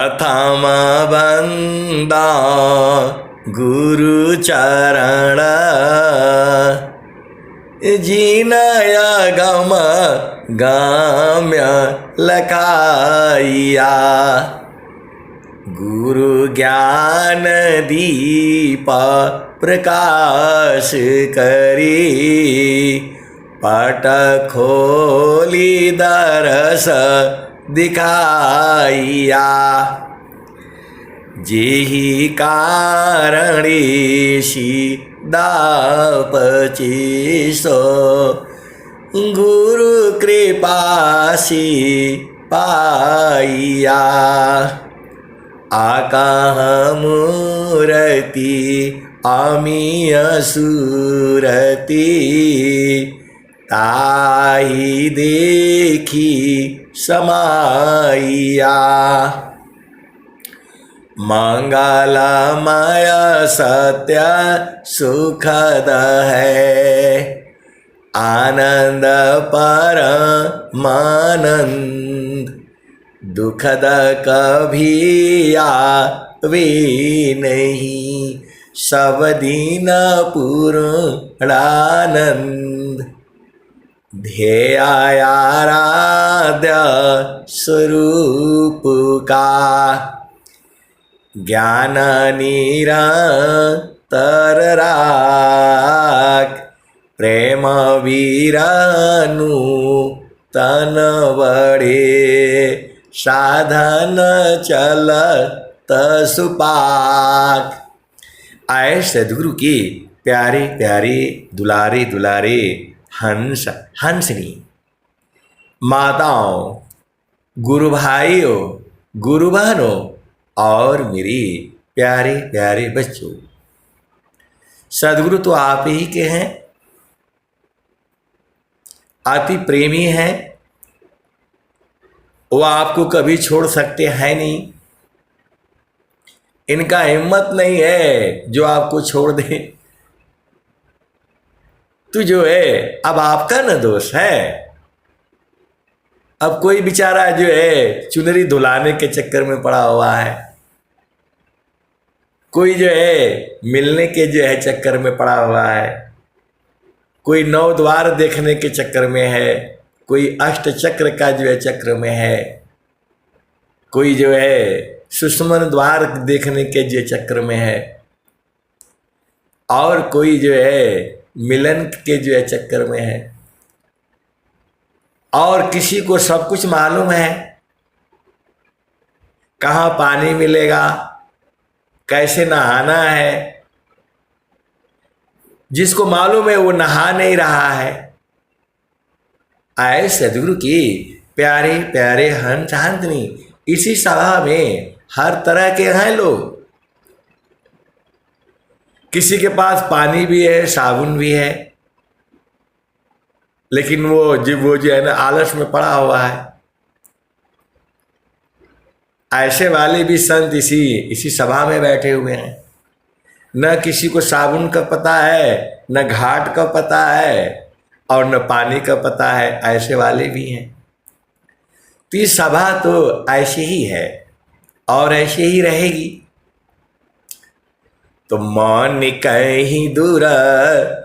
प्रथम बंदा गुरु चरण जिनय गम गाम्य लखाइया। गुरु ज्ञान दीप प्रकाश करी पट खोली दरस दिखाइया। जेहि कारणेशी दापचीसो गुरु कृपासी पाइया। आकाह मूर्ति अमीय सूरति ताहि देखी समाइया। मंगलमय सत्य सुखद है आनंद परमानंद। दुखद कभी आवे नहीं सब दिन पूर्णानंद। ध्येयाराध्य स्वरूप का ज्ञान निरंतर राख। प्रेम वीरानु तन बढ़े साधन चलत सुपाक। आए सदगुरु के प्यारे प्यारे दुलारे दुलारे हंस हंसनी माताओं, गुरु भाइयों, गुरु बहनों और मेरे प्यारे प्यारे बच्चों। सदगुरु तो आप ही के हैं, अति प्रेमी हैं। वो आपको कभी छोड़ सकते हैं नहीं। इनका हिम्मत नहीं है जो आपको छोड़ दे। तू जो है अब आपका न दोष है। अब कोई बेचारा जो है चुनरी धुलाने के चक्कर में पड़ा हुआ है, कोई जो है मिलने के जो है चक्कर में पड़ा हुआ है, कोई नौ द्वार देखने के चक्कर में है, कोई अष्ट चक्र का जो है चक्र में है, कोई जो है सुषमन द्वार देखने के जो चक्र में है, और कोई जो है मिलन के जो है चक्कर में है, और किसी को सब कुछ मालूम है कहाँ पानी मिलेगा, कैसे नहाना है। जिसको मालूम है वो नहा नहीं रहा है। आए सदगुरु की प्यारे प्यारे हंस हंसनी। इसी सभा में हर तरह के हैं लोग। किसी के पास पानी भी है, साबुन भी है, लेकिन वो जो है ना आलस में पड़ा हुआ है। ऐसे वाले भी संत इसी सभा में बैठे हुए हैं। न किसी को साबुन का पता है, न घाट का पता है, और न पानी का पता है। ऐसे वाले भी हैं। तो ये सभा तो ऐसे ही है और ऐसे ही रहेगी। तो मन कहीं दूर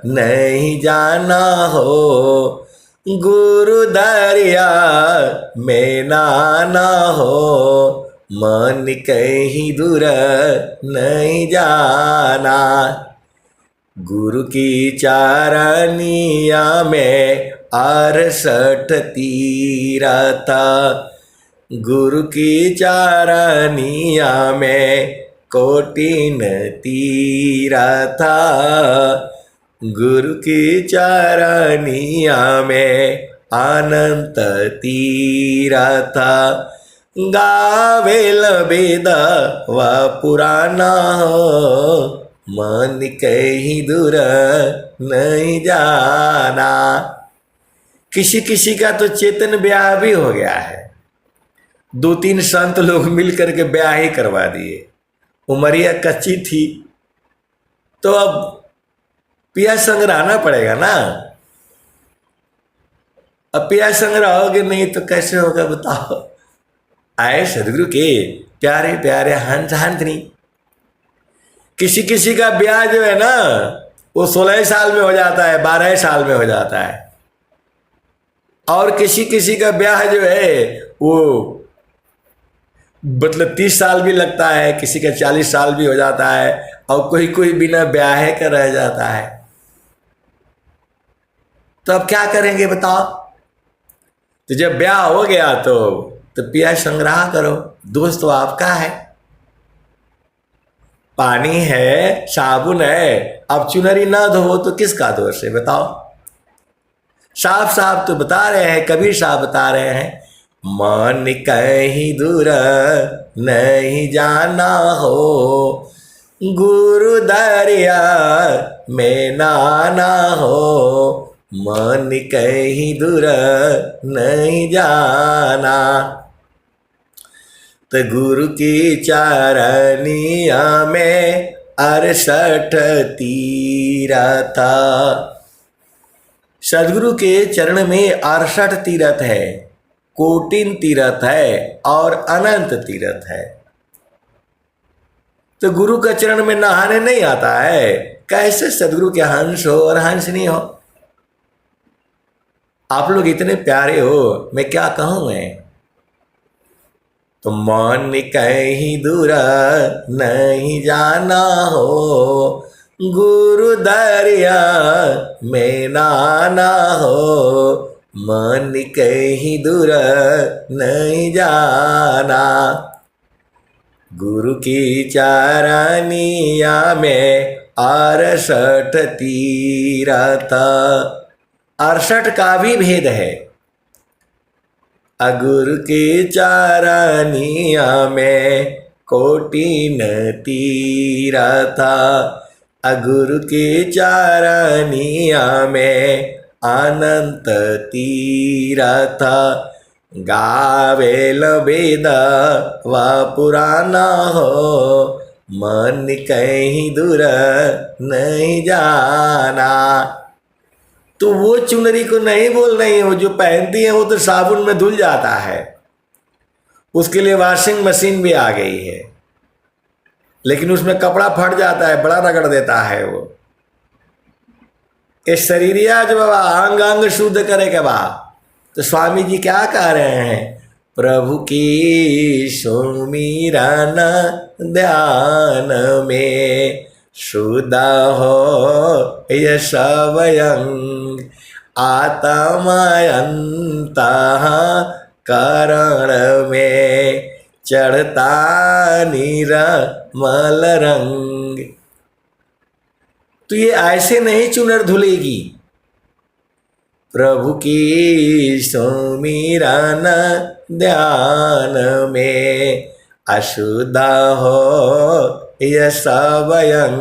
नहीं जाना हो, गुरु दरिया में नाना हो। मन कहीं दूर नहीं जाना, गुरु की चारनिया में 68 तीरथ। गुरु की चारनिया में कोटिन तीरथ। गुरु की चारनिया में अनंत तीरथ। गावेल वेद व पुराना हो, मन कहीं दूर नहीं जाना। किसी किसी का तो चेतन ब्याह भी हो गया है। 2-3 संत लोग मिल करके ब्याह ही करवा दिए। उमरिया कच्ची थी तो अब पिया संग रहना पड़ेगा ना। अब पिया संग रहोगे नहीं तो कैसे होगा बताओ। आए सदगुरु के प्यारे प्यारे हंस हंसनी। किसी किसी का ब्याह जो है ना वो 16 साल में हो जाता है, 12 साल में हो जाता है, और किसी किसी का ब्याह जो है वो मतलब 30 साल भी लगता है, किसी का 40 साल भी हो जाता है, और कोई कोई बिना ब्याह का रह जाता है। तो अब क्या करेंगे बताओ। तो जब ब्याह हो गया तो पिया संग्रह करो, दोस्त तो आपका है, पानी है, साबुन है, अब चुनरी ना धो तो किसका दोष है बताओ। साफ साफ तो बता रहे हैं, कबीर साहब बता रहे हैं, मन कहीं दूर नहीं जाना हो, गुरु दरिया में नाना हो, मन कहीं दूर नहीं जाना। तो गुरु की चरनिया में 68 तीरथ, सदगुरु के चरण में 68 तीरथ है, कोटिन तीरथ है और अनंत तीरथ है। तो गुरु का चरण में नहाने नहीं आता है, कैसे सदगुरु के हंस हो और हंसनी हो। आप लोग इतने प्यारे हो, मैं क्या कहूं मैं। तो मन कहीं दूर नहीं जाना हो, गुरु दरिया में नाना हो, मन कहीं दूर नहीं जाना। गुरु की चरनिया में 68 तीरथ, 68 का भी भेद है। गुरु की चरनिया में कोटिन तीरथ, गुरु की चरनिया में अनंत तीरथ। गावेल वेद व पुराना हो, मन कहीं दूर नहीं जाना। तो वो चुनरी को नहीं बोल रही हो जो पहनती है, वो तो साबुन में धुल जाता है, उसके लिए वॉशिंग मशीन भी आ गई है, लेकिन उसमें कपड़ा फट जाता है, बड़ा रगड़ देता है वो। ये शरीरिया जो बाबा अंग अंग शुद्ध करे के बाद, तो स्वामी जी क्या कह रहे हैं, प्रभु की सुमिरन ध्यान में शुद्ध हो ये स्वयं, आत्मायंत करण में चढ़ता निर्मल रंग। तो ये ऐसे नहीं चुनर धुलेगी, प्रभु की सुमिरन ध्यान में अशुद्ध हो ये स्वयं,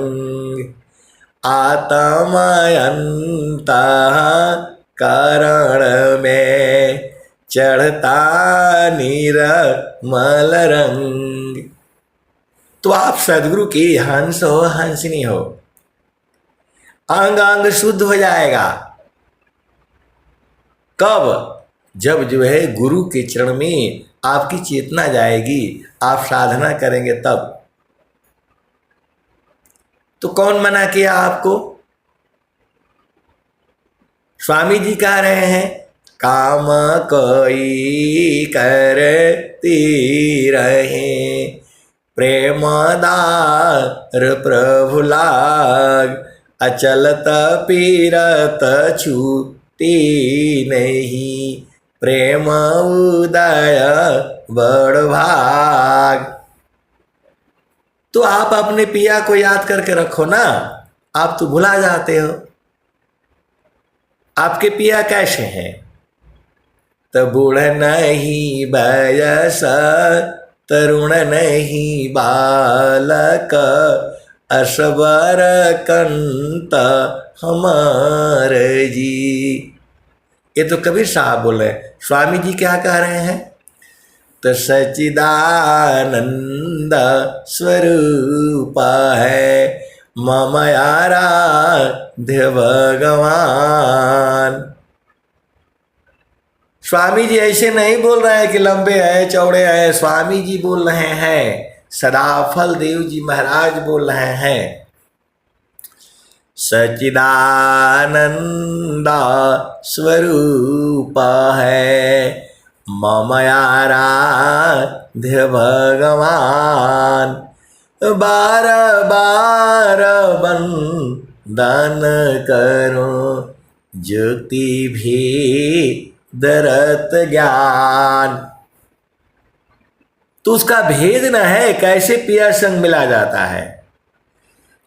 आत्मायंत करण में चढ़ता निर्मल रंग। तो आप सदगुरु की हंस हो, हंसनी हो, अंग अंग शुद्ध हो जाएगा। कब? जब जो है गुरु के चरण में आपकी चेतना जाएगी, आप साधना करेंगे तब। तो कौन मना किया आपको? स्वामी जी कह रहे हैं, काम कोई करती रहे, प्रेमदार प्रभु लाग, अचलत पीरत छूटी नहीं, प्रेम उदय बड़ भाग। तो आप अपने पिया को याद करके रखो ना, आप तो भुला जाते हो। आपके पिया कैसे हैं? तो बूढ़ नहीं बयस, तरुण नहीं बालक, असबर कंत हमारे जी। ये तो कबीर साहब बोले। स्वामी जी क्या कह रहे हैं? तो सच्चिदानंद स्वरूप है मम आराध्य भगवान। स्वामी जी ऐसे नहीं बोल रहे हैं कि लंबे हैं चौड़े हैं, स्वामी जी बोल रहे हैं, सदाफल देव जी महाराज बोल रहे हैं, सच्चिदानंदा स्वरूप है ममयाराध्य भगवान, बार बार वंदन करो ज्योति भी दरत ज्ञान। तो उसका भेद न है कैसे पिया संग मिला जाता है।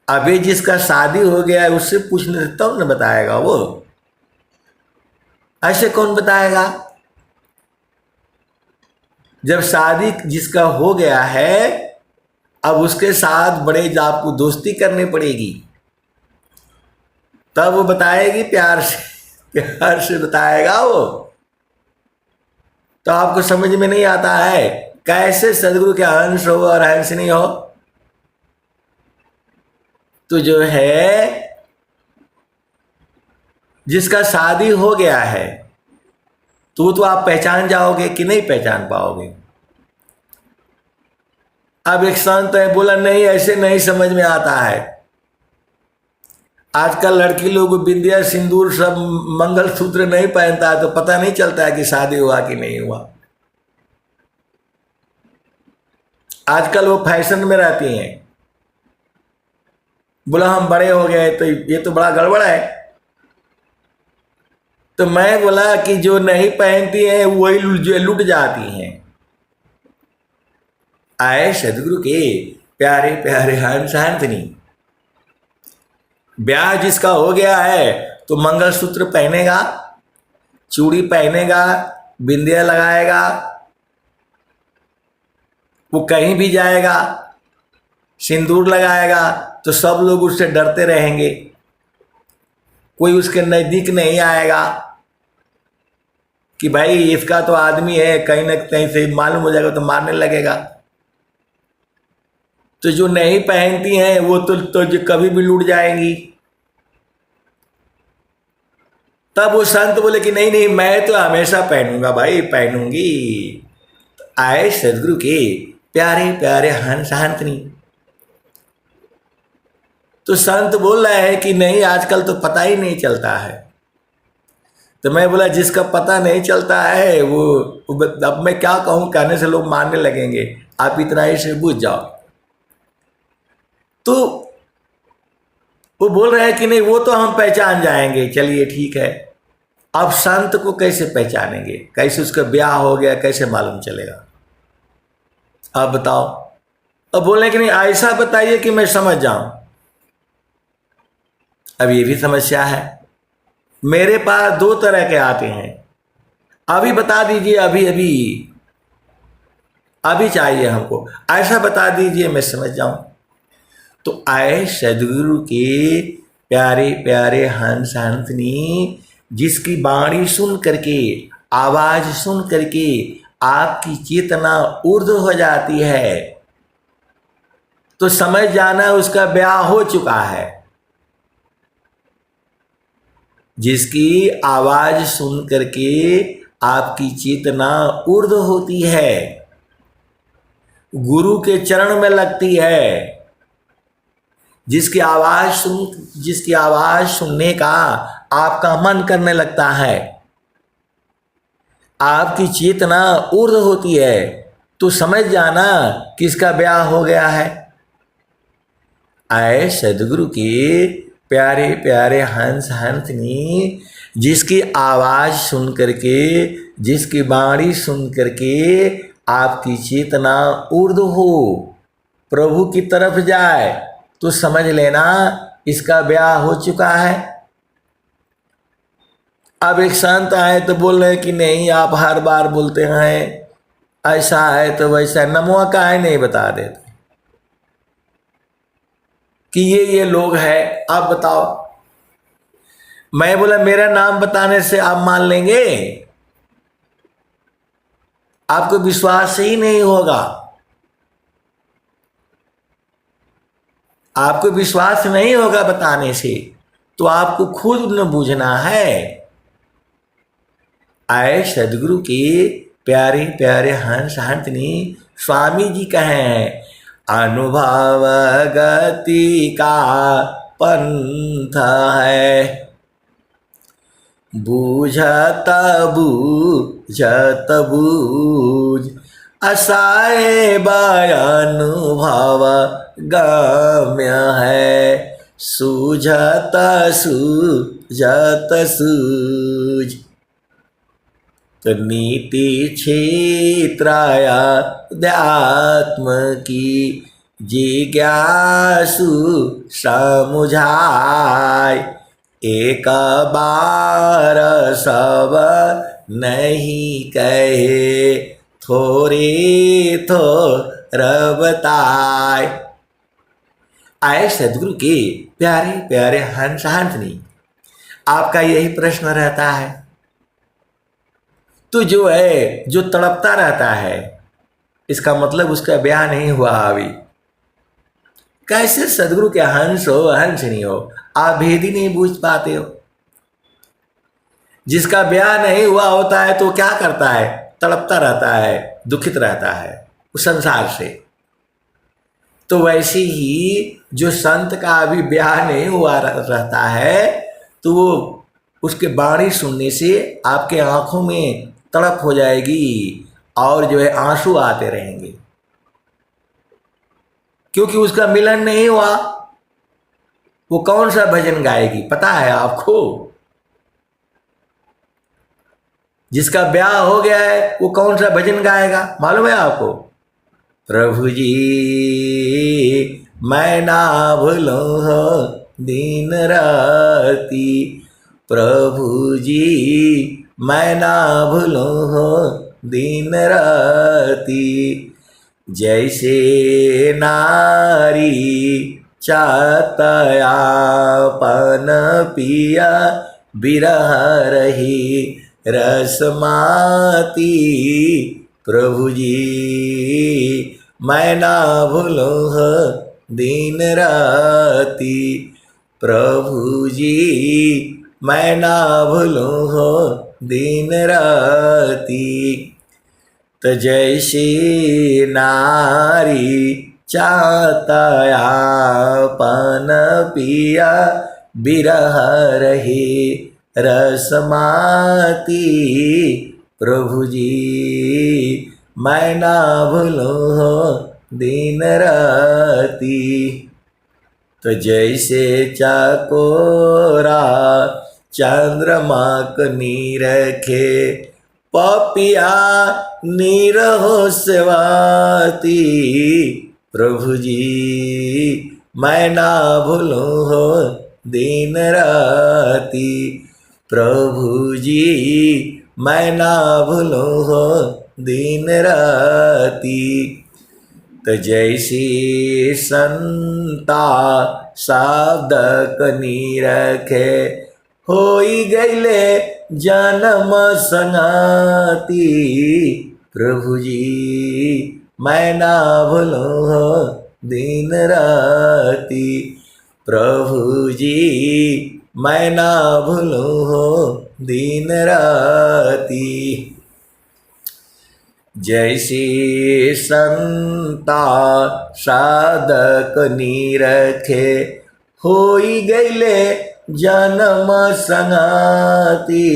अभी जिसका शादी हो गया है उससे पूछने से तब न बताएगा वो, ऐसे कौन बताएगा। जब शादी जिसका हो गया है अब उसके साथ बड़े आपको दोस्ती करनी पड़ेगी तब वो बताएगी, प्यार से बताएगा वो। तो आपको समझ में नहीं आता है कैसे सदगुरु के अंश हो और अंश नहीं हो। तो जो है जिसका शादी हो गया है तो आप पहचान जाओगे कि नहीं पहचान पाओगे। अब एक संत है बोला नहीं ऐसे नहीं समझ में आता है। आजकल लड़की लोग बिंदिया सिंदूर सब मंगलसूत्र नहीं पहनता है तो पता नहीं चलता है कि शादी हुआ कि नहीं हुआ। आजकल वो फैशन में रहती हैं। बोला हम बड़े हो गए तो ये तो बड़ा गड़बड़ है। तो मैं बोला कि जो नहीं पहनती हैं वही लुट जाती हैं। आए सदगुरु के प्यारे प्यारे हंस हंसनी, ब्याह जिसका हो गया है तो मंगलसूत्र पहनेगा, चूड़ी पहनेगा, बिंदिया लगाएगा, वो कहीं भी जाएगा सिंदूर लगाएगा तो सब लोग उससे डरते रहेंगे, कोई उसके नज़दीक नहीं आएगा कि भाई इसका तो आदमी है, कहीं ना कहीं से मालूम हो जाएगा तो मारने लगेगा। तो जो नहीं पहनती हैं वो तो जो कभी भी लूट जाएंगी। तब वो संत बोले कि नहीं नहीं मैं तो हमेशा पहनूंगा भाई, पहनूंगी। आए सदगुरु के प्यारे प्यारे हंस हंसनी। तो संत बोल रहे हैं कि नहीं आजकल तो पता ही नहीं चलता है। तो मैं बोला जिसका पता नहीं चलता है वो अब मैं क्या कहूँ, कहने से लोग मारने लगेंगे, आप इतना ही से बुझ जाओ। तो वो बोल रहे हैं कि नहीं वो तो हम पहचान जाएंगे, चलिए ठीक है। अब संत को कैसे पहचानेंगे, कैसे उसका ब्याह हो गया कैसे मालूम चलेगा, आप बताओ। अब बोले कि नहीं ऐसा बताइए कि मैं समझ जाऊं। अब ये भी समस्या है। मेरे पास दो तरह के आते हैं, अभी बता दीजिए, अभी अभी अभी चाहिए हमको, ऐसा बता दीजिए मैं समझ जाऊं। तो आए सदगुरु के प्यारे प्यारे हंस हंसनी, जिसकी वाणी सुन करके, आवाज सुन करके आपकी चेतना ऊर्ध्व हो जाती है तो समझ जाना उसका ब्याह हो चुका है। जिसकी आवाज सुन करके आपकी चेतना ऊर्ध्व होती है, गुरु के चरण में लगती है, जिसकी आवाज सुनने का आपका मन करने लगता है, आपकी चेतना ऊर्ध्व होती है तो समझ जाना किसका ब्याह हो गया है। आए सदगुरु के प्यारे प्यारे हंस हंसनी, जिसकी आवाज सुन करके, जिसकी वाणी सुन करके आपकी चेतना ऊर्ध्व हो, प्रभु की तरफ जाए तो समझ लेना इसका ब्याह हो चुका है। अब एक संत आए तो बोल रहे कि नहीं आप हर बार बोलते हैं ऐसा है तो वैसा, नमवा का है नहीं बता देते कि ये लोग हैं, आप बताओ। मैं बोला मेरा नाम बताने से आप मान लेंगे, आपको विश्वास ही नहीं होगा, आपको विश्वास नहीं होगा बताने से, तो आपको खुद न बूझना है। आए सदगुरु के प्यारे प्यारे हंस हंसनी स्वामी जी कहें, अनुभव गति का पंथ है, बूझत बूझत बूझ, असाए अनुभव गम्य है, सूझत सूझत सूझ। तो नीति क्षेत्राया अध्यात्म की जिज्ञासु समुझाय, एक बार सब नहीं कहे, थोड़े थोर बताए। आए सदगुरु के प्यारे प्यारे हंस हंसनी, आपका यही प्रश्न रहता है। तो जो है जो तड़पता रहता है, इसका मतलब उसका ब्याह नहीं हुआ अभी। कैसे सदगुरु के हंस हो हंस नहीं हो, आप भेद ही नहीं बूझ पाते हो। जिसका ब्याह नहीं हुआ होता है तो क्या करता है, तड़पता रहता है, दुखित रहता है उस संसार से। तो वैसे ही जो संत का अभी ब्याह नहीं हुआ रहता है, तो वो उसके वाणी सुनने से आपके आंखों में तड़प हो जाएगी और जो है आंसू आते रहेंगे, क्योंकि उसका मिलन नहीं हुआ। वो कौन सा भजन गाएगी पता है आपको? जिसका ब्याह हो गया है वो कौन सा भजन गाएगा मालूम है आपको? प्रभु जी मैं ना भूलूं हो दिन राती, प्रभु जी मैं ना भूलूं हो दिन राती, जैसे नारी चाहतयापन पिया बिरह रही रसमाती, प्रभु जी मैं ना भूलूं हो दिन राती, प्रभु जी मैं ना भूलूं हो दिन राती। तो जैसे नारी चाहतयापन पिया बिरह रही रसमाती, प्रभु जी मैं ना भूलूं हो दिन राती। तो जैसे चकोरा चंद्रमा को नीरखे, पपिया नीरहो सेवाती, प्रभु जी मैं ना भूलूं हो दिन राती, प्रभु जी मैं ना भूलूं हो दिन राती। तो जैसी संता शब्द कनी रखे, होई गईले जन्म संगाती, प्रभु जी मैं ना भूलूं हो दिन राती, प्रभु जी मैं ना भूलूं हो दिन राती। जैसी संता साधक निरखे, होई गईले जन्म संगाती,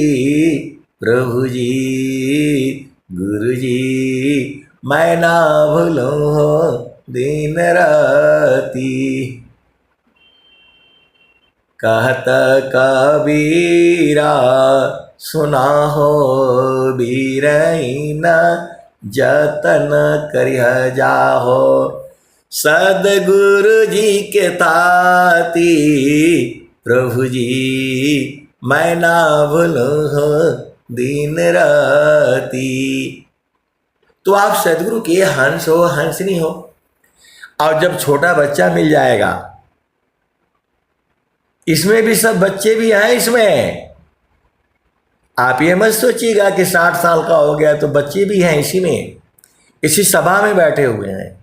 प्रभु जी गुरु जी मैं ना भूलूं हो दिन राती। कहत कबीरा सुना हो बीरैना, जतन करिह जाहो सदगुरु जी के ताती, प्रभु जी मैं ना भूलूं हो दिन राती। तो आप सदगुरु के हंस हो हंसनी हो। और जब छोटा बच्चा मिल जाएगा, इसमें भी सब बच्चे भी हैं इसमें, आप ये मत सोचिएगा कि 60 साल का हो गया तो बच्चे भी हैं इसी में, इसी सभा में बैठे हुए हैं।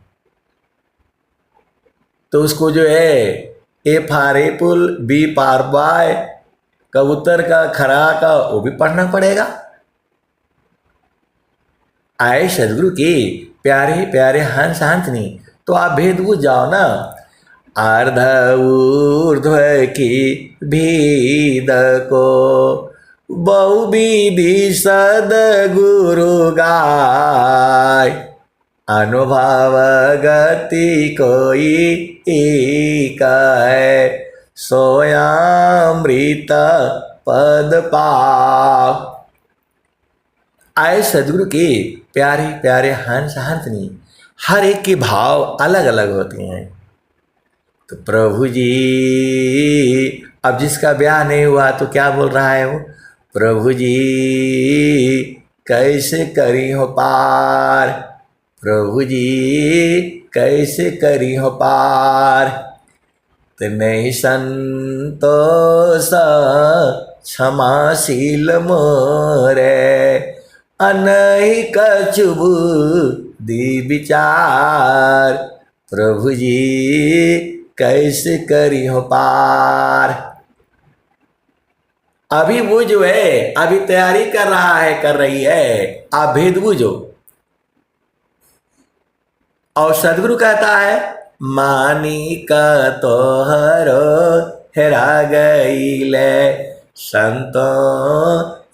तो उसको जो है A for apple, B for boy, कबूतर का, खरा का, वो भी पढ़ना पड़ेगा। आए सदगुरु के प्यारे प्यारे हंस हंसनी, तो आप भेद बुझ जाओ ना। अर्ध ऊर्ध्व की भेद को बहुविधि सदगुरु गाय, अनुभव गति कोई एक है, सोयामृत पद पाव। आए सदगुरु के प्यारे प्यारे हंस हंसनी, हर एक के भाव अलग अलग होते हैं। तो प्रभु जी, अब जिसका ब्याह नहीं हुआ तो क्या बोल रहा है वो, प्रभु जी कैसे करी हो पार, प्रभु जी कैसे करी हो पार। तो नहीं संतोष क्षमाशील मोरे, अनहि कछु बुद्धि विचार, प्रभु जी कैसे करी हो पार। अभी वो जो है अभी तैयारी कर रहा है, कर रही है, आप भेद बुझो। और सदगुरु कहता है मानी का तोहरो हेरा गईले, संतो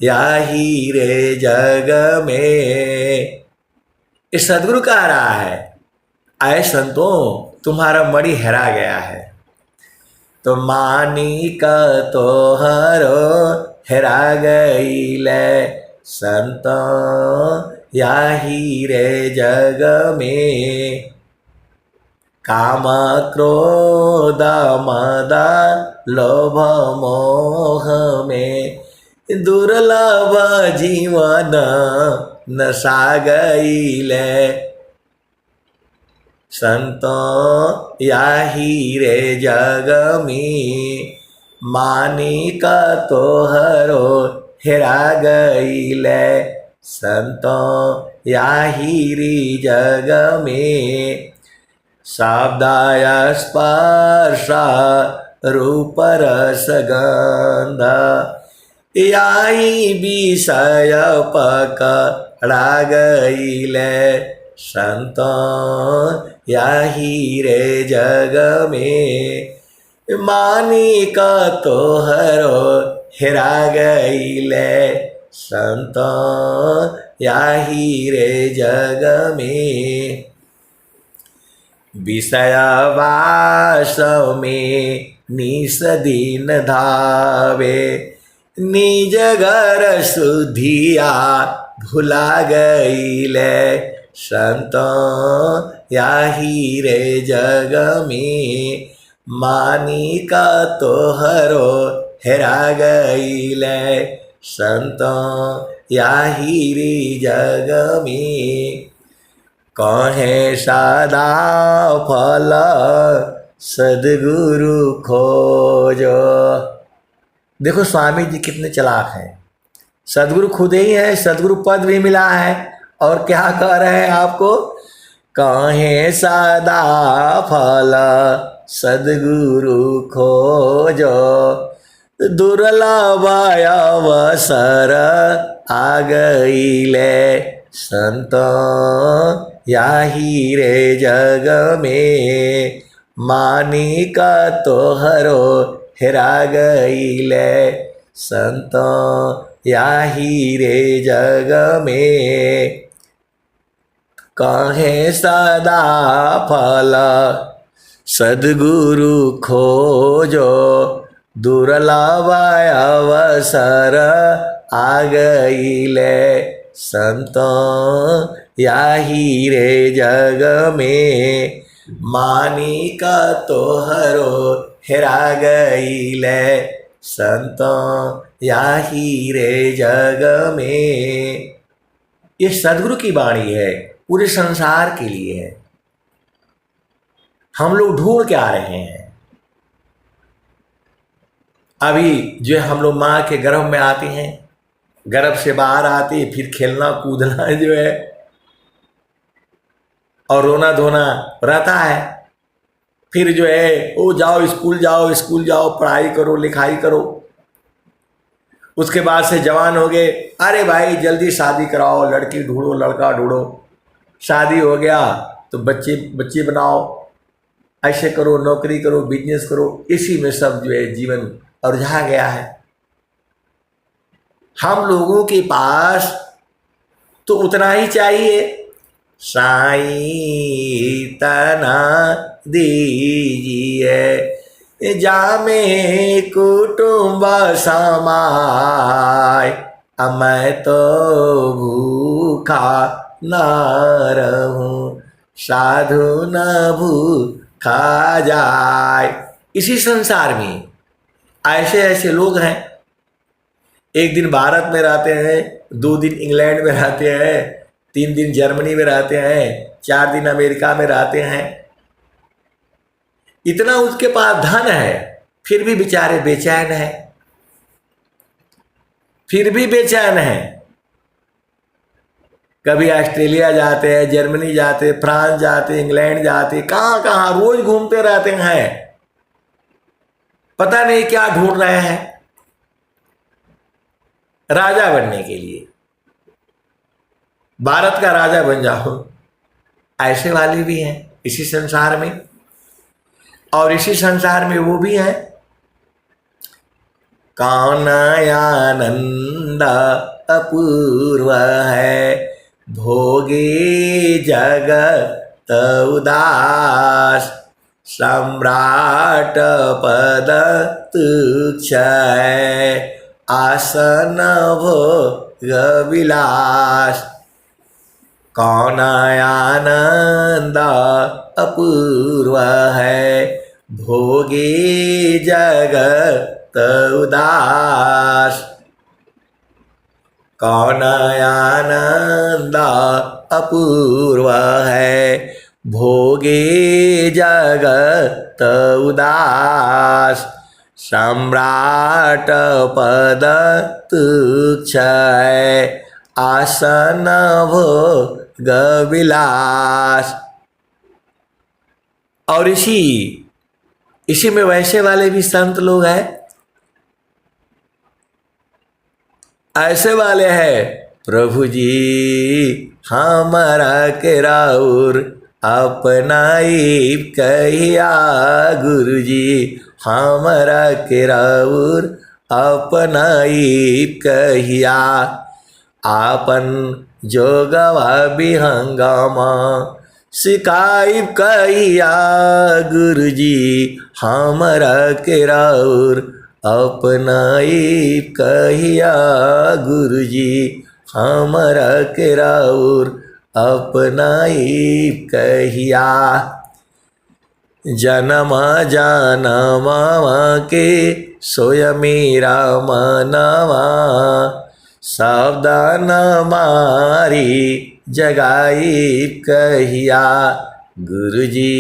याही रे जग में। इस सदगुरु कह रहा है आए संतों तुम्हारा मणि हेरा गया है। तो मानी का तोहरो हेरा गईले, संतो याही रे जग में। काम क्रोध मद लोभ मोह में, दुर्लभ जीवन नशा गईले, संतो याही रे जग में। मानी का तोहरो हेरा गईले, संतो याही रे जग में। शब्दाय स्पर्श रूप रस गंध, याही विषय पकड़ा गईले, संतो याही रे जग में। मानी का तोहरो हेरा गईले, संतो याही रे जग में। विषय वास में निस दिन धावे, निज घर सुधिया भुला गईले, संतो याही रे जग में। मानी का तोहरो हेरा गईले, संतो याही रे जग में। कहे सदा फल सदगुरु खोजो। देखो स्वामी जी कितने चालाक हैं, सदगुरु खुद ही है, सदगुरु पद भी मिला है और क्या कह रहे हैं आपको, कहे सदा फल सदगुरु खोजो, दुर्लभ अवसर आ गईले, संतो याही रे जग में। मानी का तोहरो हेरा गईले, संतो याही रे जग में। कहे सदा फल सदगुरु खोजो, दुर्लभ अवसर आ गईले, संतो याही रे जग में। मानी का तोहरो हेरा गईले, संतो याही रे जग में। ये सदगुरु की वाणी है, पूरे संसार के लिए है। हम लोग ढूंढ के आ रहे हैं। अभी जो हम लोग माँ के गर्भ में आते हैं, गर्भ से बाहर आते फिर खेलना कूदना जो है और रोना धोना रहता है। फिर जो है वो जाओ स्कूल जाओ, स्कूल जाओ, पढ़ाई करो, लिखाई करो। उसके बाद से जवान हो गए, अरे भाई जल्दी शादी कराओ, लड़की ढूंढो लड़का ढूंढो, शादी हो गया तो बच्चे बच्चे बनाओ, ऐसे करो, नौकरी करो, बिजनेस करो, इसी में सब जो है जीवन उलझा गया है। हम लोगों के पास तो उतना ही चाहिए, साईं तना दीजिए जामे कुटुंब समाय, मैं तो भूखा न रहूं, साधु न भूखा जाए। इसी संसार में ऐसे ऐसे लोग हैं, एक दिन भारत में रहते हैं, 2 दिन इंग्लैंड में रहते हैं, 3 दिन जर्मनी में रहते हैं, 4 दिन अमेरिका में रहते हैं। इतना उसके पास धन है, फिर भी बेचारे बेचैन हैं, फिर भी बेचैन हैं। कभी ऑस्ट्रेलिया जाते हैं, जर्मनी जाते, फ्रांस जाते, इंग्लैंड जाते, कहाँ कहाँ रोज घूमते रहते हैं, पता नहीं क्या ढूंढ रहे हैं, राजा बनने के लिए। भारत का राजा बन जाओ, ऐसे वाले भी हैं इसी संसार में। और इसी संसार में वो भी हैं, कानयानंद अपूर्व है, भोगे जगत उदास, सम्राट पद तुच्छ है, आसन भोग विलास। कानयानंद अपूर्व है, भोगे जगत उदास, कानयानंद अपूर्व है, भोगे जगत उदास, सम्राट पद तुच्छ है, आसन भोग विलास। और इसी में वैसे वाले भी संत लोग हैं, ऐसे वाले हैं, प्रभु जी हमारा के राउर अपनाई कहिया, गुरु जी हमारा के राउर अपनाई कहिया, आपन जोगवा विहंगमा सिकाई कहिया, गुरु जी हमारा के राउर अपनाई कहिया, गुरु जी हमारा के राउर अपनाई कहिया। जन्म जन्म के सोय मेरा मनवा, सावधान मारी जगाई कहिया, गुरु जी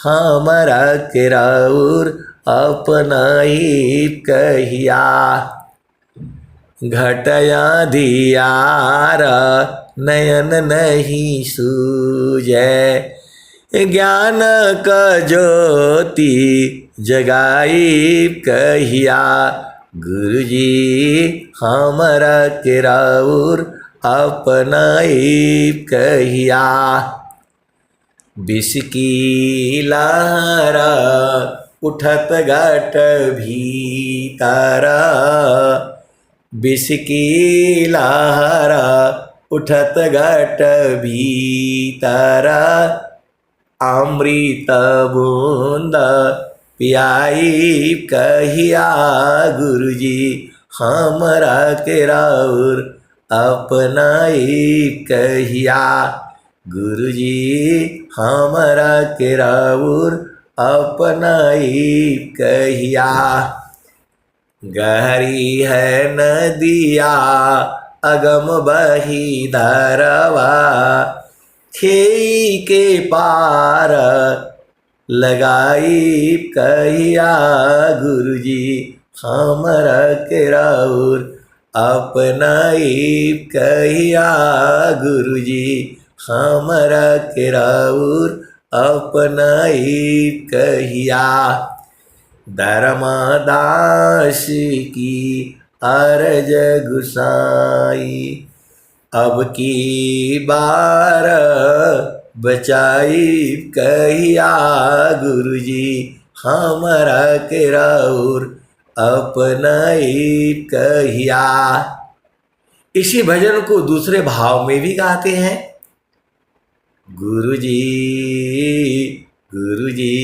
हमारा के राउर अपनाई कहिया। घटया दियार नयन नहीं सूझे, ज्ञान का ज्योति जगाई कहिया, गुरु जी हमारा के राउर अपनाई कहिया। विष की लहरा उठत घट भीतरा, विष की लहरा उठत घट भीतरा, अमृत बूंद पियाई कहिया, गुरु जी हमारा के राउर अपनाई कहिया, गुरु जी हमारा के राउर अपनाई कहिया। गहरी है नदिया अगम बही धरवा, खेई के पार लगाई कहिया, गुरु जी हमारा के राउर अपनाई कहिया, गुरु जी हमारा के राउर अपनाई कहिया। धर्मदास की अरज गुसाई। अब की बार बचाई कहिया गुरुजी, हमरा के राउर अपनाई कहिया। इसी भजन को दूसरे भाव में भी गाते हैं। गुरुजी गुरुजी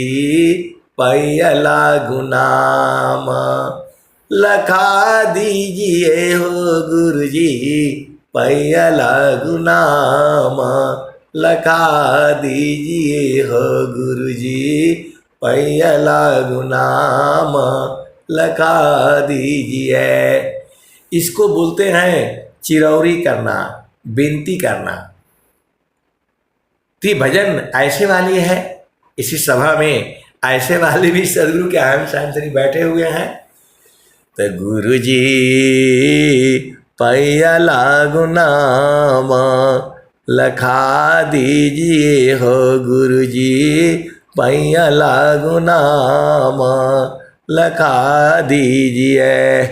पैला गुनामा लखा दीजिए हो गुरुजी, पैला गुनामा लखा दीजिए हो गुरुजी, पैला गुनामा लखा दीजिए। इसको बोलते हैं चिरौरी करना, विनती करना। तो भजन ऐसे वाली है। इसी सभा में ऐसे वाले भी सदगुरु के आम शांतरी बैठे हुए हैं। तो गुरुजी पैला गुनामा लखा दीजिए हो गुरुजी, पैला गुनामा लखा दीजिए।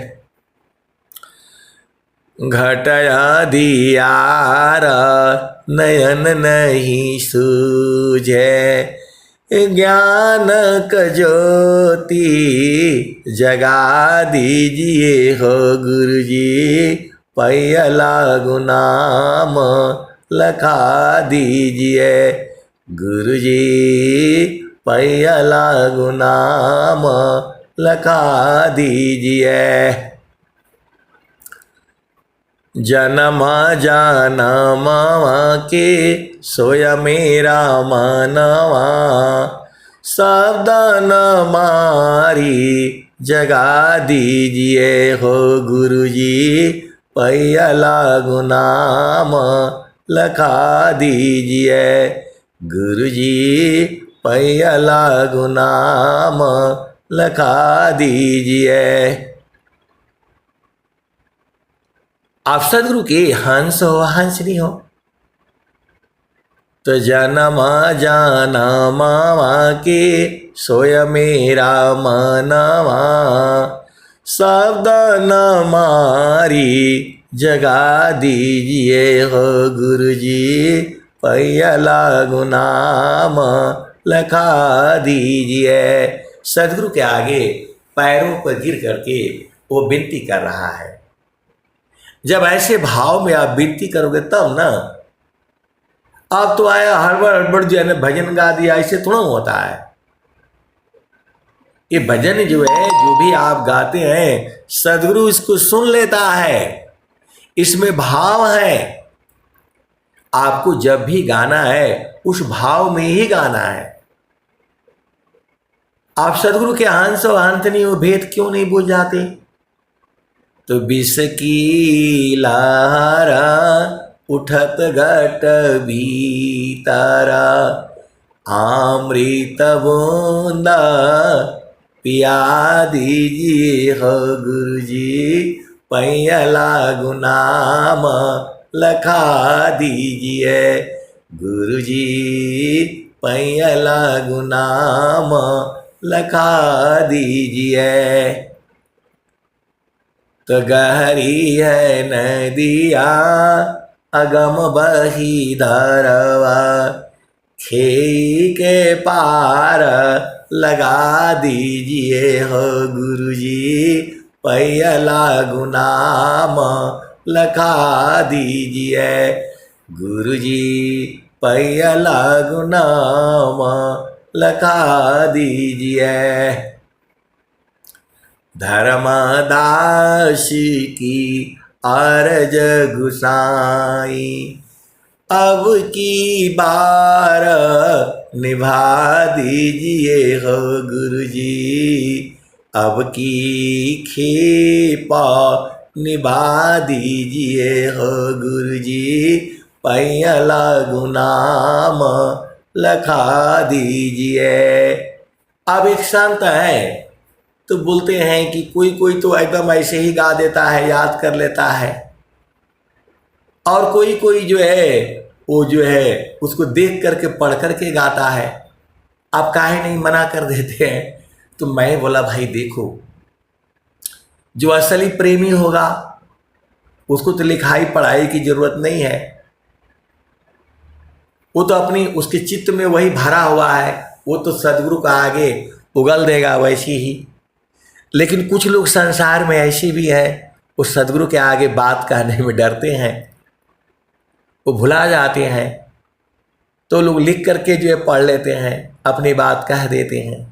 घटया दियार नयन नहीं सूझे, ज्ञान क ज्योति जगा दीजिए हो गुरुजी, पैला गुनाम लखा दीजिए। गुरुजी पैला गुनाम लखा दीजिए। जन्मा जानवा के सोया मेरा मानवा, शब्द न मारी जगा दीजिए हो गुरुजी, पैला गुनाम लखा दीजिए। गुरुजी पैला गुनाम लखा दीजिए। आप सदगुरु के हंस हो हंसनी हो। तो जनमा जाना मामा के सोय मेरा मनवा, शब्द न मारी जगा दीजिए हो गुरुजी, पैला गुनाम लखा दीजिए। सदगुरु के आगे पैरों पर गिर करके वो विनती कर रहा है। जब ऐसे भाव में आप विनती करोगे तब ना, आप तो आया हड़बड़ हड़बड़ जो है ना भजन गा दिया, ऐसे थोड़ा होता है। ये भजन जो है, जो भी आप गाते हैं, सदगुरु इसको सुन लेता है। इसमें भाव है। आपको जब भी गाना है उस भाव में ही गाना है। आप सदगुरु के हंस और अंत नहीं हो, भेद क्यों नहीं बुझ जाते? तो विष की लहरा उठत घट भीतरा, अमृत बूंदा पिया दीजिए हो गुरुजी, पैला गुनाम लखा दीजिए। गुरुजी पैला गुनाम लखा दीजिए। तो गहरी है नदिया अगम बही धरवा, खेई के पार लगा दीजिए हो गुरुजी, पैला गुनाम लखा दीजिए। गुरुजी पैला गुनाम लखा दीजिए। धर्मदास की अरज गुसाई, अब की बार निभा दीजिए हो गुरुजी, अब की खेपा निभा दीजिए हो गुरुजी, पैला गुनाम लखा दीजिए। अब एक संत है तो बोलते हैं कि कोई कोई तो एकदम ऐसे ही गा देता है, याद कर लेता है, और कोई कोई जो है वो जो है उसको देख करके पढ़ करके गाता है। आप काहे नहीं मना कर देते हैं? तो मैं बोला भाई देखो, जो असली प्रेमी होगा उसको तो लिखाई पढ़ाई की जरूरत नहीं है, वो तो अपनी उसके चित्त में वही भरा हुआ है, वो तो सदगुरु का आगे उगल देगा वैसी ही। लेकिन कुछ लोग संसार में ऐसे भी है, वो सदगुरु के आगे बात कहने में डरते हैं, वो भुला जाते हैं, तो लोग लिख करके जो है पढ़ लेते हैं, अपनी बात कह देते हैं।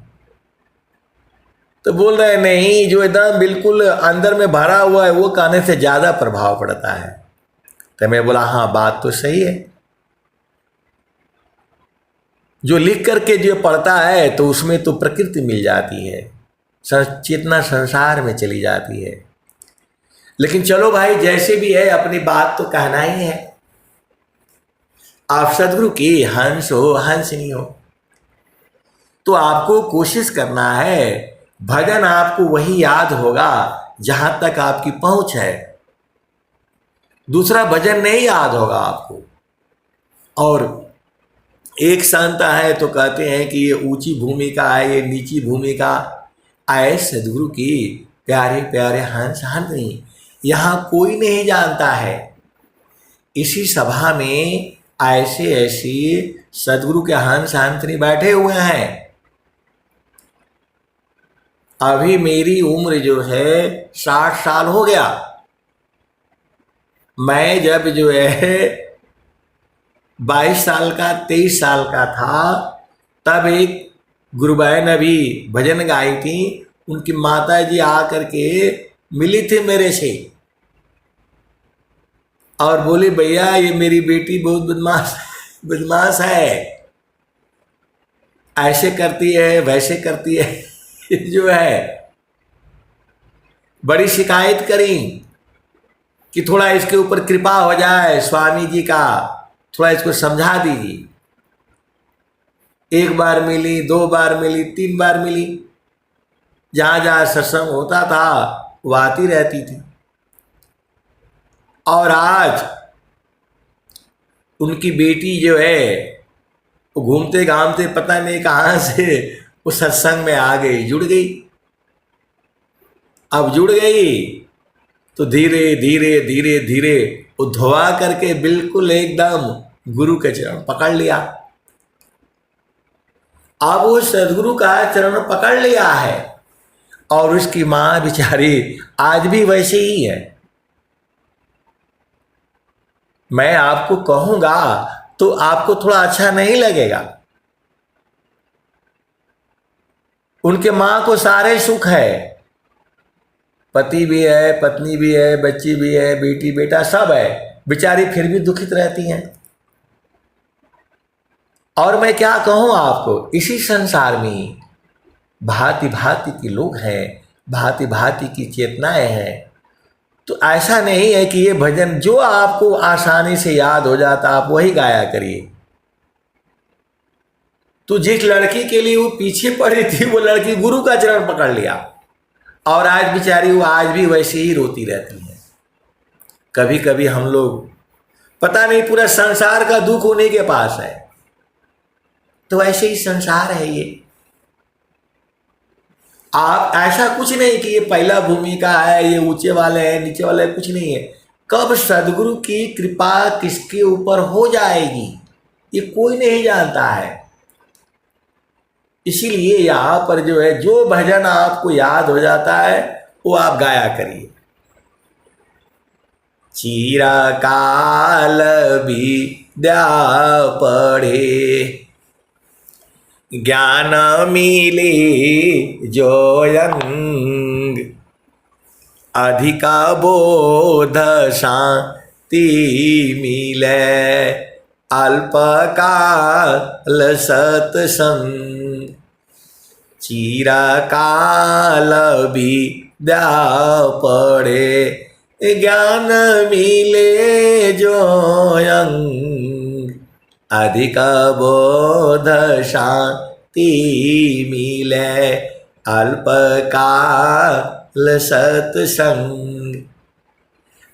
तो बोल रहे नहीं, जो एकदम बिल्कुल अंदर में भरा हुआ है वो कहने से ज़्यादा प्रभाव पड़ता है। तो मैं बोला हाँ बात तो सही है, जो लिख करके जो पढ़ता है तो उसमें तो प्रकृति मिल जाती है, चेतना संसार में चली जाती है। लेकिन चलो भाई जैसे भी है अपनी बात तो कहना ही है। आप सदगुरु की हंस हो हंसनी हो, तो आपको कोशिश करना है, भजन आपको वही याद होगा जहां तक आपकी पहुंच है, दूसरा भजन नहीं याद होगा आपको। और एक संता है तो कहते हैं कि ये ऊंची भूमिका है, ये नीची भूमिका। आए सदगुरु की प्यारे प्यारे हंस हंसनी, यहाँ कोई नहीं जानता है। इसी सभा में ऐसे ऐसे सदगुरु के हंस हंसनी बैठे हुए हैं। अभी मेरी उम्र जो है 60 साल हो गया। मैं जब जो है 22 साल का 23 साल का था, तब एक गुरुबाई नबी भजन गाई थी, उनकी माता जी आकर के मिली थी मेरे से और बोली भैया ये मेरी बेटी बहुत बदमाश है, ऐसे करती है वैसे करती है जो है बड़ी शिकायत करी कि थोड़ा इसके ऊपर कृपा हो जाए स्वामी जी का, थोड़ा इसको समझा दीजिए। एक बार मिली, 2 बार मिली, 3 बार मिली, जहाँ जहाँ सत्संग होता था वो आती रहती थी। और आज उनकी बेटी जो है वो घूमते घामते पता नहीं कहाँ से वो सत्संग में आ गई, जुड़ गई। अब जुड़ गई तो धीरे धीरे धीरे धीरे वो धोआ करके बिल्कुल एकदम गुरु के चरण पकड़ लिया। अब वो सदगुरु का चरण पकड़ लिया है और उसकी माँ बेचारी आज भी वैसे ही है। मैं आपको कहूँगा तो आपको थोड़ा अच्छा नहीं लगेगा। उनके माँ को सारे सुख है, पति भी है, पत्नी भी है, बच्ची भी है, बेटी बेटा सब है, बेचारी फिर भी दुखित रहती हैं। और मैं क्या कहूँ आपको, इसी संसार में भांति भांति के लोग हैं, भांति भांति की चेतनाएं हैं। तो ऐसा नहीं है कि ये भजन जो आपको आसानी से याद हो जाता आप वही गाया करिए। तो जिस लड़की के लिए वो पीछे पड़ी थी वो लड़की गुरु का चरण पकड़ लिया और आज बेचारी वो आज भी वैसे ही रोती रहती है। कभी कभी हम लोग पता नहीं पूरा संसार का दुख उन्हीं के पास है, तो ऐसे ही संसार है ये। आप ऐसा कुछ नहीं कि ये पहला भूमिका है, ये ऊंचे वाले हैं नीचे वाले हैं, कुछ नहीं है। कब सदगुरु की कृपा किसके ऊपर हो जाएगी ये कोई नहीं जानता है। इसीलिए यहाँ पर जो है जो भजन आपको याद हो जाता है वो आप गाया करिए। चिरकाल विद्या पढ़े ज्ञान मिले जोयंग, अधिका बोध शांति मिले अल्पकाल सत्संग। चिरकाल विद्या पढ़े ज्ञान मिले जोयंग, अधिक बोध शांति मिले अल्पकाल सत्संग।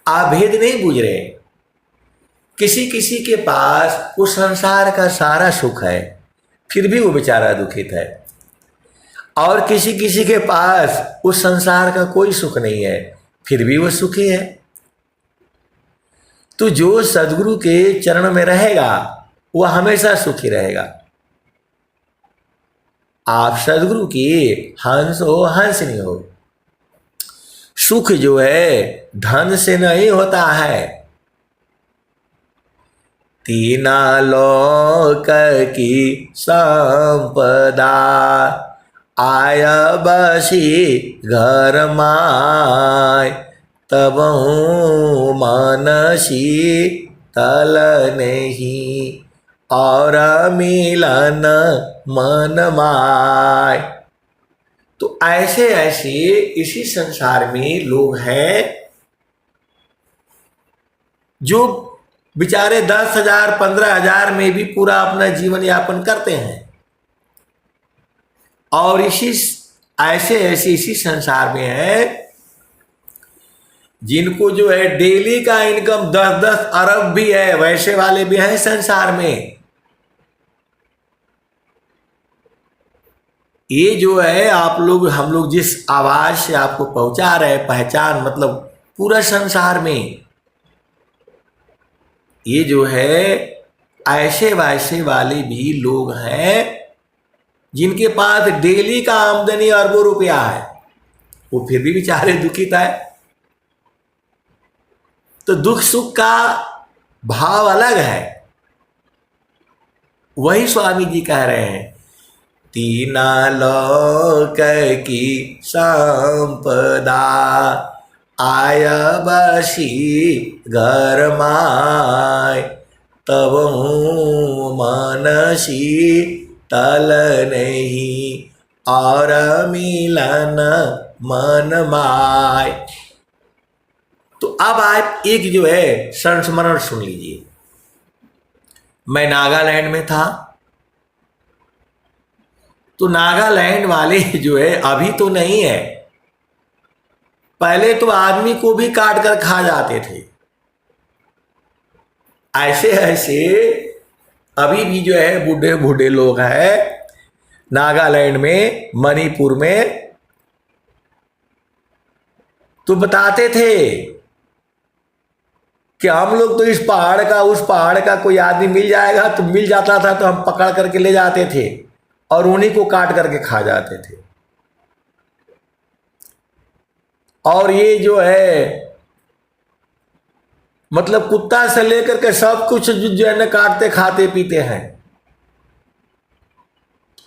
आप भेद नहीं बुझ रहे। किसी किसी के पास वो संसार का सारा सुख है फिर भी वो बेचारा दुखित है, और किसी किसी के पास उस संसार का कोई सुख नहीं है, फिर भी वो सुखी है। तो जो सदगुरु के चरण में रहेगा वह हमेशा सुखी रहेगा। आप सदगुरु की हंस हो, हंस नहीं हो। सुख जो है धन से नहीं होता है। तीना लोक की संपदा आय बसी घर माय, तब मनसी तल नहीं और मिलन मन माय। तो ऐसे ऐसे इसी संसार में लोग हैं जो बेचारे 10,000 15,000 में भी पूरा अपना जीवन यापन करते हैं, और ऐसे इसी संसार में है जिनको जो है डेली का इनकम 10-10 अरब भी है, वैसे वाले भी हैं संसार में। ये जो है आप लोग, हम लोग जिस आवाज से आपको पहुंचा रहे हैं, पहचान मतलब पूरा संसार में, ये जो है ऐसे वैसे वाले भी लोग हैं जिनके पास डेली का आमदनी अरबों रुपया है, वो फिर भी बेचारे दुखित है। तो दुख सुख का भाव अलग है। वही स्वामी जी कह रहे हैं, तीना लोक की संपदा आय बसी घर माय, तब मनसी तल नहीं और मिलन मन माय। तो अब आप एक जो है संस्मरण सुन लीजिए। मैं नागालैंड में था, तो नागालैंड वाले जो है अभी तो नहीं है, पहले तो आदमी को भी काट कर खा जाते थे। ऐसे ऐसे अभी भी जो है बूढ़े बूढ़े लोग हैं नागालैंड में, मणिपुर में। तो बताते थे कि हम लोग तो इस पहाड़ का उस पहाड़ का कोई आदमी मिल जाएगा तो मिल जाता था, तो हम पकड़ करके ले जाते थे और उन्हीं को काट करके खा जाते थे। और ये जो है मतलब कुत्ता से लेकर के सब कुछ जो है ना काटते खाते पीते हैं।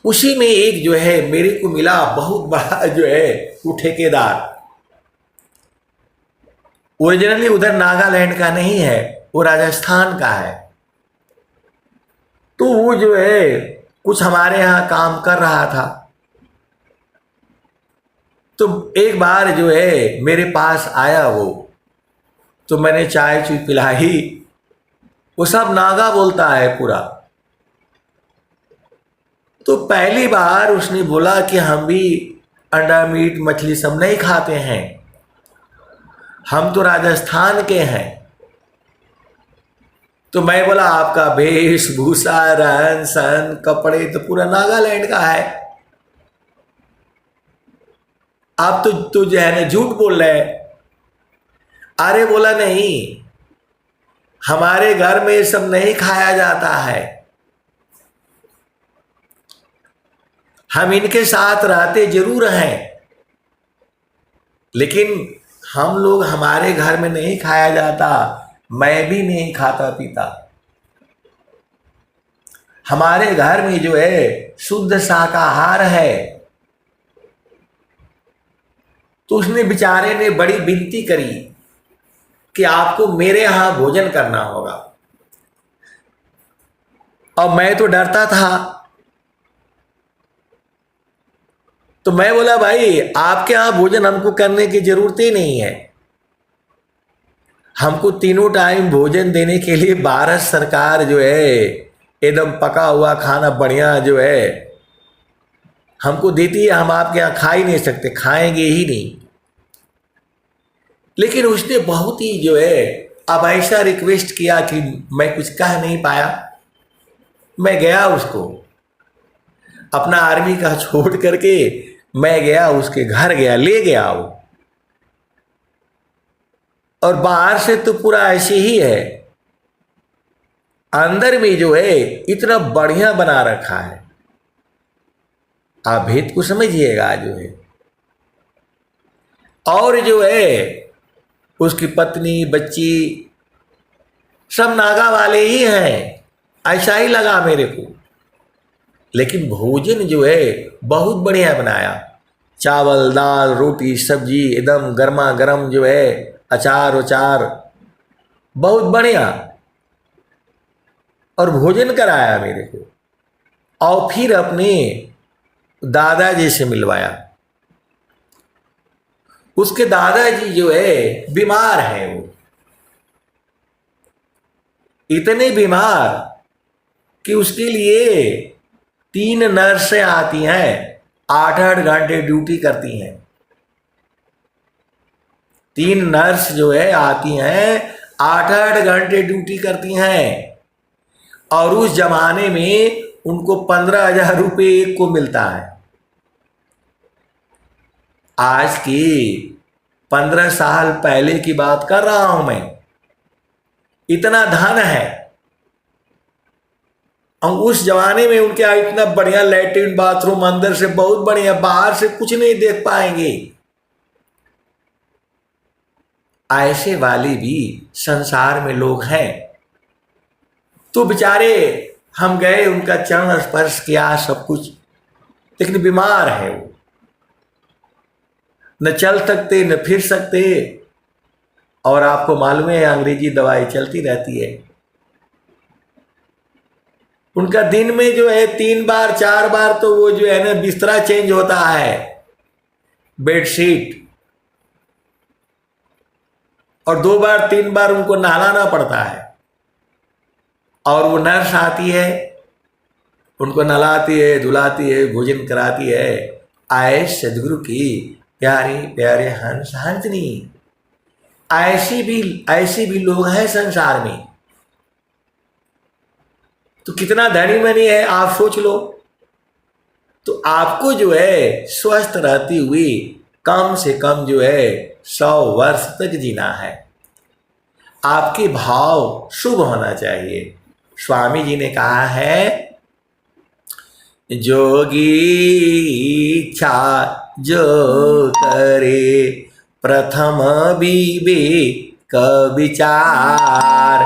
उसी में एक जो है मेरे को मिला बहुत बड़ा जो है वो ठेकेदार, ओरिजिनली उधर नागालैंड का नहीं है, वो राजस्थान का है। तो वो जो है कुछ हमारे यहाँ काम कर रहा था। तो एक बार जो है मेरे पास आया वो, तो मैंने चाय चुई पिलाई। वो सब नागा बोलता है पूरा। तो पहली बार उसने बोला कि हम भी अंडा मीट मछली सब नहीं खाते हैं, हम तो राजस्थान के हैं। तो मैं बोला आपका वेशभूषा रहन सहन कपड़े तो पूरा नागालैंड का है, आप तो जो है ना झूठ बोल रहे हैं। अरे बोला नहीं, हमारे घर में ये सब नहीं खाया जाता है, हम इनके साथ रहते जरूर हैं, लेकिन हम लोग हमारे घर में नहीं खाया जाता, मैं भी नहीं खाता पीता। हमारे घर में जो है शुद्ध शाकाहार है। तो उसने बेचारे ने बड़ी विनती करी कि आपको मेरे यहां भोजन करना होगा। और मैं तो डरता था, तो मैं बोला भाई आपके यहां भोजन हमको करने की जरूरत ही नहीं है, हमको तीनों टाइम भोजन देने के लिए भारत सरकार जो है एकदम पका हुआ खाना बढ़िया जो है हमको देती है, हम आपके यहाँ खा ही नहीं सकते, खाएंगे ही नहीं। लेकिन उसने बहुत ही जो है अब ऐसा रिक्वेस्ट किया कि मैं कुछ कह नहीं पाया। मैं गया उसको अपना आर्मी का छोड़ करके मैं गया उसके घर गया, ले गया वो, और बाहर से तो पूरा ऐसे ही है, अंदर में जो है इतना बढ़िया बना रखा है। आप भेद को समझिएगा जो है। और जो है उसकी पत्नी बच्ची सब नागा वाले ही हैं, ऐसा ही लगा मेरे को। लेकिन भोजन जो है बहुत बढ़िया बनाया, चावल दाल रोटी सब्जी एकदम गर्मा गर्म जो है, अचार उचार बहुत बढ़िया, और भोजन कराया मेरे को। और फिर अपने दादाजी से मिलवाया। उसके दादाजी जो है बीमार हैं, वो इतने बीमार कि उसके लिए 3 नर्सें आती हैं, 8-8 घंटे ड्यूटी करती हैं। 3 नर्स जो है आती हैं, 8-8 घंटे ड्यूटी करती हैं, और उस जमाने में उनको 15,000 रुपये एक को मिलता है। आज की 15 साल पहले की बात कर रहा हूं मैं। इतना धन है, और उस जमाने में उनके यहाँ इतना बढ़िया लैट्रिन बाथरूम, अंदर से बहुत बढ़िया, बाहर से कुछ नहीं देख पाएंगे। ऐसे वाले भी संसार में लोग हैं। तो बेचारे हम गए, उनका चरण स्पर्श किया सब कुछ, लेकिन बीमार है वो, न चल सकते न फिर सकते। और आपको मालूम है अंग्रेजी दवाई चलती रहती है। उनका दिन में जो है 3 बार 4 बार तो वो जो है ना बिस्तरा चेंज होता है, बेडशीट, और 2 बार 3 बार उनको नहलाना पड़ता है। और वो नर्स आती है, उनको नहलाती है, धुलाती है, भोजन कराती है। आए सदगुरु की प्यारे प्यारे हंस हंसनी, ऐसे भी लोग हैं संसार में। तो कितना धनी मनी है आप सोच लो। तो आपको जो है स्वस्थ रहती हुई कम से कम जो है 100 वर्ष तक जीना है। आपके भाव शुभ होना चाहिए। स्वामी जी ने कहा है, जोगी इच्छा जो करे प्रथम विवेक विचार,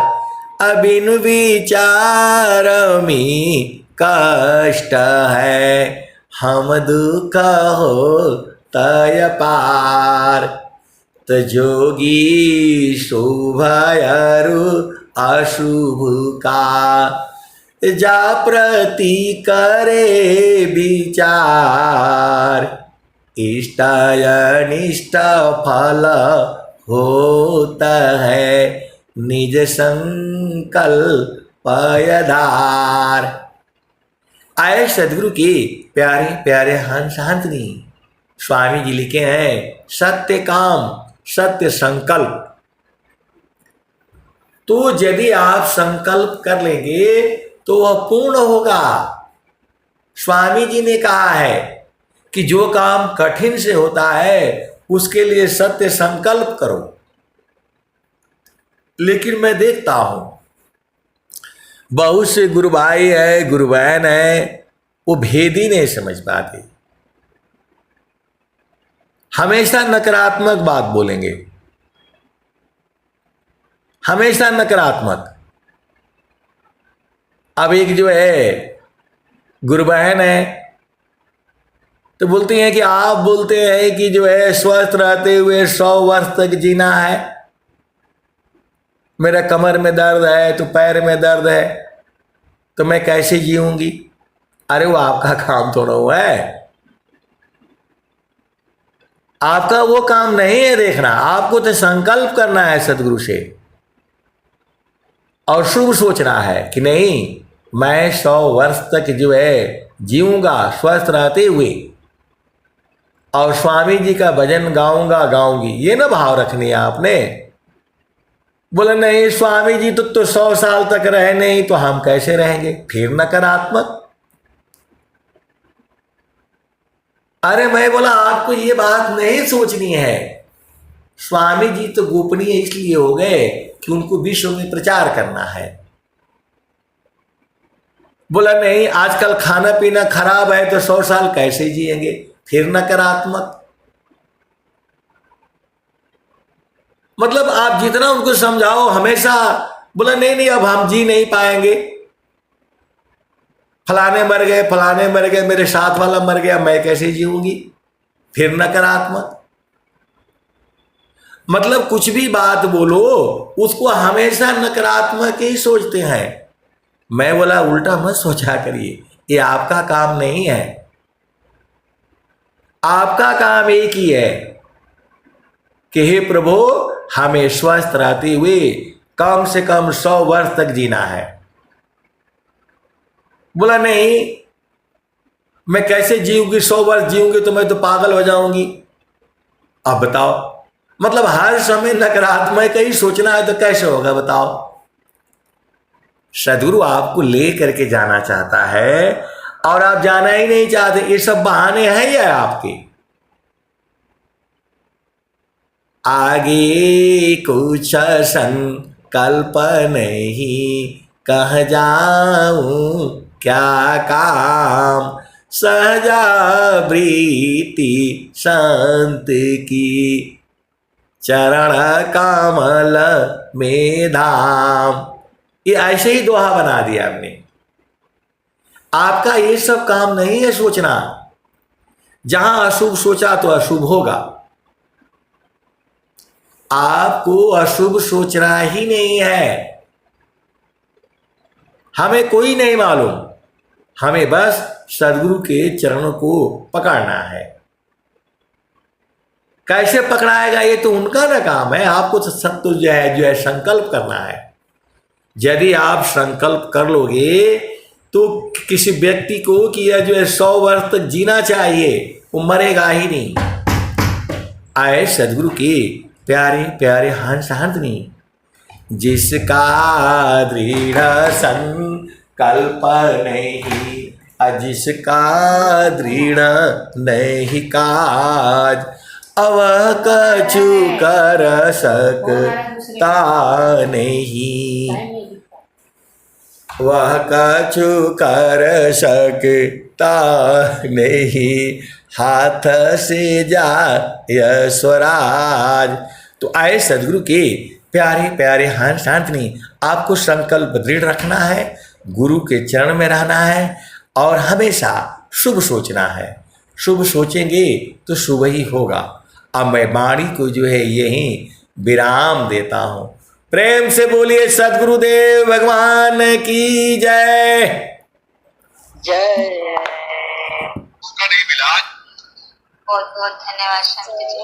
अबिन विचार में कष्ट है, हम दुख हो तय पार। त जोगी शुभ अरु अशुभ का, जा प्रति करे विचार, इष्ट अनिष्ट फल होता है, निज संकल्प आधार। आए सदगुरु के प्यारे प्यारे हंस हंसनी, स्वामी जी लिखे हैं, सत्य काम सत्य संकल्प। तो यदि आप संकल्प कर लेंगे तो वह पूर्ण होगा। स्वामी जी ने कहा है कि जो काम कठिन से होता है उसके लिए सत्य संकल्प करो। लेकिन मैं देखता हूं बहुत से गुरु भाई है, गुरु बहन है, वो भेद ही नहीं समझ पाते, हमेशा नकारात्मक बात बोलेंगे, हमेशा नकारात्मक। अब एक जो है गुरु बहन है तो बोलती हैं कि आप बोलते हैं कि जो है स्वस्थ रहते हुए 100 वर्ष तक जीना है, मेरा कमर में दर्द है तो पैर में दर्द है तो मैं कैसे जीऊंगी। अरे वो आपका काम थोड़ा हुआ है, आपका वो काम नहीं है देखना। आपको तो संकल्प करना है सदगुरु से और शुभ सोचना है कि नहीं मैं 100 वर्ष तक जो है जीऊंगा स्वस्थ रहते हुए, और स्वामी जी का भजन गाऊंगा गाऊंगी। ये ना भाव रखनी है आपने। बोले नहीं स्वामी जी तो 100 साल तक रहे नहीं तो हम कैसे रहेंगे, फिर नकारात्मक। अरे मैं बोला आपको ये बात नहीं सोचनी है। स्वामी जी तो गोपनीय इसलिए हो गए कि उनको विश्व में प्रचार करना है। बोला नहीं, आजकल खाना पीना खराब है तो 100 साल कैसे जिएंगे, फिर नकारात्मक। मतलब आप जितना उनको समझाओ हमेशा बोला नहीं नहीं अब हम जी नहीं पाएंगे, फलाने मर गए फलाने मर गए, मेरे साथ वाला मर गया, मैं कैसे जीऊंगी, फिर नकारात्मक। मतलब कुछ भी बात बोलो उसको हमेशा नकारात्मक ही सोचते हैं। मैं बोला उल्टा मत सोचा करिए, ये आपका काम नहीं है। आपका काम एक ही है कि हे प्रभु हमें स्वस्थ रहते हुए कम से कम 100 वर्ष तक जीना है। बोला नहीं मैं कैसे जीऊंगी, 100 वर्ष जीऊंगी तो मैं तो पागल हो जाऊंगी। अब बताओ, मतलब हर समय नकारात्मक ही सोचना है तो कैसे होगा बताओ। सदगुरु आपको ले करके जाना चाहता है और आप जाना ही नहीं चाहते। ये सब बहाने हैं या आपके? आगे कुछ संकल्प नहीं, कह जाऊं क्या काम, सहजा वृत्ति संत की, चरण कमल में धाम। ये ऐसे ही दोहा बना दिया आपने। आपका ये सब काम नहीं है सोचना। जहां अशुभ सोचा तो अशुभ होगा। आपको अशुभ सोचना ही नहीं है। हमें कोई नहीं मालूम, हमें बस सदगुरु के चरणों को पकड़ना है। कैसे पकड़ाएगा ये तो उनका ना काम है। आपको तो सब तो जो है संकल्प करना है। यदि आप संकल्प कर लोगे तो किसी व्यक्ति को कि यह जो है 100 वर्ष तक जीना चाहिए, वो मरेगा ही नहीं। आए सदगुरु के प्यारे प्यारे हंस हंसनी, जिसका दृढ़ संकल्प नहीं, जिसका दृढ़ नहीं काज, अवह कछु कर सकता नहीं, वह कछु कर सकता नहीं, हाथ से जाय स्वराज। तो आए सदगुरु के प्यारे प्यारे हंस हंसनी, आपको संकल्प दृढ़ रखना है, गुरु के चरण में रहना है और हमेशा शुभ सोचना है। शुभ सोचेंगे तो शुभ ही होगा। अब मैं वाणी को जो है यही विराम देता हूं। प्रेम से बोलिए सद्गुरुदेव भगवान की जय जय। उसका नहीं मिला। बहुत बहुत धन्यवाद शांति जी।